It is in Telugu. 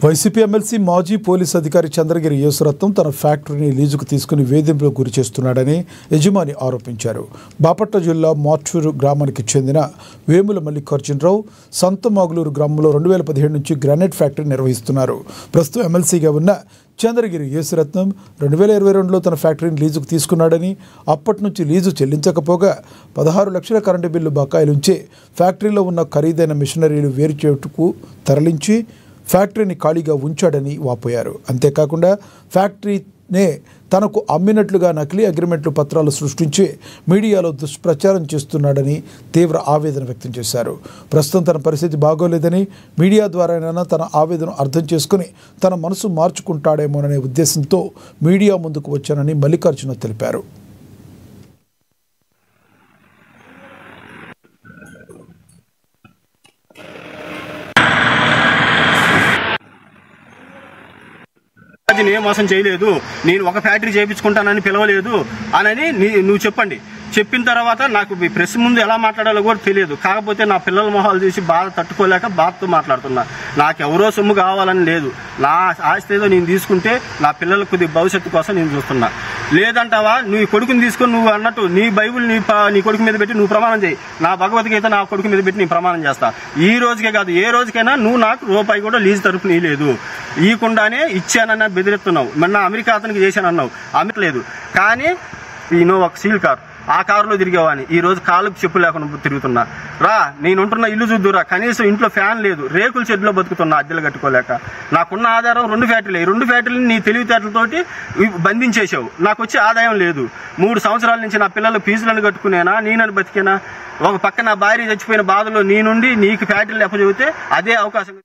వైసీపీ ఎమ్మెల్సీ మాజీ పోలీస్ అధికారి చంద్రగిరి యేసురత్నం తన ఫ్యాక్టరీని లీజుకు తీసుకుని వేధింపులకు గురి చేస్తున్నాడని యజమాని ఆరోపించారు. బాపట్ల జిల్లా మార్చూరు గ్రామానికి చెందిన వేముల మల్లికార్జునరావు సంతమాగులూరు గ్రామంలో 2017 నుంచి గ్రానైట్ ఫ్యాక్టరీ నిర్వహిస్తున్నారు. ప్రస్తుతం ఎమ్మెల్సీగా ఉన్న చంద్రగిరి యేసురత్నం 2022లో తన ఫ్యాక్టరీని లీజుకు తీసుకున్నాడని, అప్పటి నుంచి లీజు చెల్లించకపోగా 16 లక్షల కరెంటు బిల్లు బకాయిలుంచి ఫ్యాక్టరీలో ఉన్న ఖరీదైన మిషనరీలు వేరు చేయుటకు తరలించి ఫ్యాక్టరీని ఖాళీగా ఉంచాడని వాపోయారు. అంతేకాకుండా ఫ్యాక్టరీనే తనకు అమ్మినట్లుగా నకిలీ అగ్రిమెంట్లు పత్రాలు సృష్టించి మీడియాలో దుష్ప్రచారం చేస్తున్నాడని తీవ్ర ఆవేదన వ్యక్తం చేశారు. ప్రస్తుతం తన పరిస్థితి బాగోలేదని, మీడియా ద్వారానైనా తన ఆవేదన అర్థం చేసుకుని తన మనసు మార్చుకుంటాడేమోననే ఉద్దేశంతో మీడియా ముందుకు వచ్చానని మల్లికార్జున తెలిపారు. నేను మోసం చేయలేదు, నేను ఒక ఫ్యాక్టరీ చేయించుకుంటానని పిలవలేదు అని నువ్వు చెప్పండి. చెప్పిన తర్వాత నాకు ప్రెస్ ముందు ఎలా మాట్లాడాలో కూడా తెలియదు. కాకపోతే నా పిల్లల మొహాలు చూసి బాధ తట్టుకోలేక బాధతో మాట్లాడుతున్నా. నాకెవరో సొమ్ము కావాలని లేదు. నా ఆస్తి ఏదో నేను తీసుకుంటే నా పిల్లల కొద్ది భవిష్యత్తు కోసం నేను చూస్తున్నా. లేదంటావా, నువ్వు కొడుకుని తీసుకొని నువ్వు అన్నట్టు నీ బైబుల్ నీ కొడుకు మీద పెట్టి నువ్వు ప్రమాణం చేయి. నా భగవద్గీత నా కొడుకు మీద పెట్టి నీ ప్రమాణం చేస్తా. ఈ రోజుకే కాదు, ఏ రోజుకైనా నువ్వు నాకు రూపాయి కూడా లీజు తరపున ఇవ్వలేదు. ఇవ్వకుండానే ఇచ్చానన్న బెదిరిస్తున్నావు. మొన్న అమెరికా అతనికి చేశానన్నావు, అమ్మట్లేదు. కానీ ఒక సీల్ కార్, ఆ కారులో తిరిగేవాని ఈ రోజు కాలుకు చెప్పు లేకుండా తిరుగుతున్నా. రా, నేను ఉంటున్న ఇల్లు చూద్దురా, కనీసం ఇంట్లో ఫ్యాన్ లేదు, రేకుల షెడ్లో బతుకుతున్నా అద్దెలు కట్టుకోలేక. నాకున్న ఆధారం 2 ఫ్యాక్టరీలు. ఈ 2 ఫ్యాక్టరీలు నీ తెలివితేటలతోటి బంధించేసావు. నాకు వచ్చే ఆదాయం లేదు. 3 సంవత్సరాల నుంచి నా పిల్లల ఫీజులను కట్టుకునేనా, నేనని బతికేనా? ఒక పక్క నా భార్య చచ్చిపోయిన బాధలో నీ నుండి నీకు ఫ్యాక్టరీలు ఎప్పచెబితే అదే అవకాశం.